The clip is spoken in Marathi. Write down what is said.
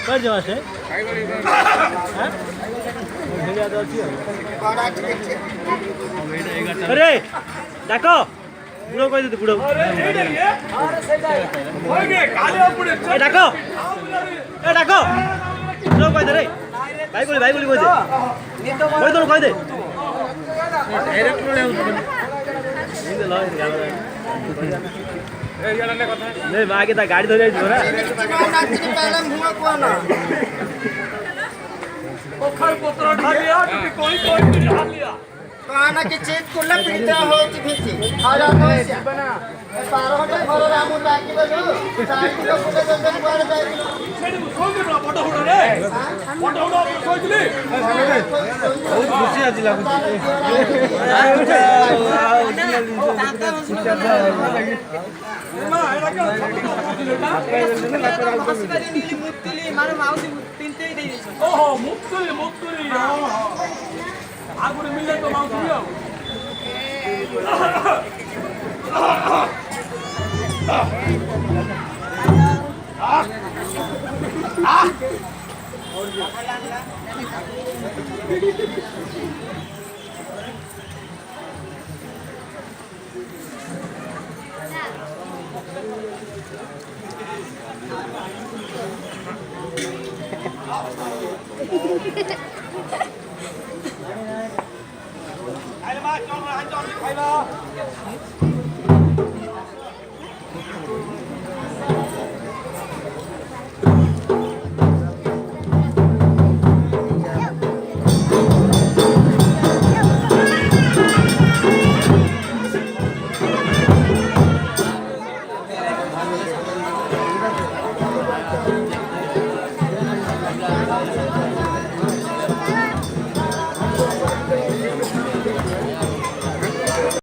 कट जावा से अरे डाको बुढ़ो कह दे बुढ़ो डाको डाको बुढ़ो कह दे रे भाई बोली कह दे कह दे नहीं आगे ता गाड़ी धरे ना काना के चेक कोला पीता हो कि भेची आजा तो बना 12 घंटा घर रामू बाकी बजो 4 किलो कोला जंगल बाहर जाए सेडी सोई के फोटो उड़ा रे फोटो उड़ा सोई दिली बहुत खुशी आज लागु ओहो मुक्तली आगुरे मिले तो माउस दियो Hãy subscribe cho kênh Ghiền Mì Gõ để không bỏ lỡ những video hấp dẫn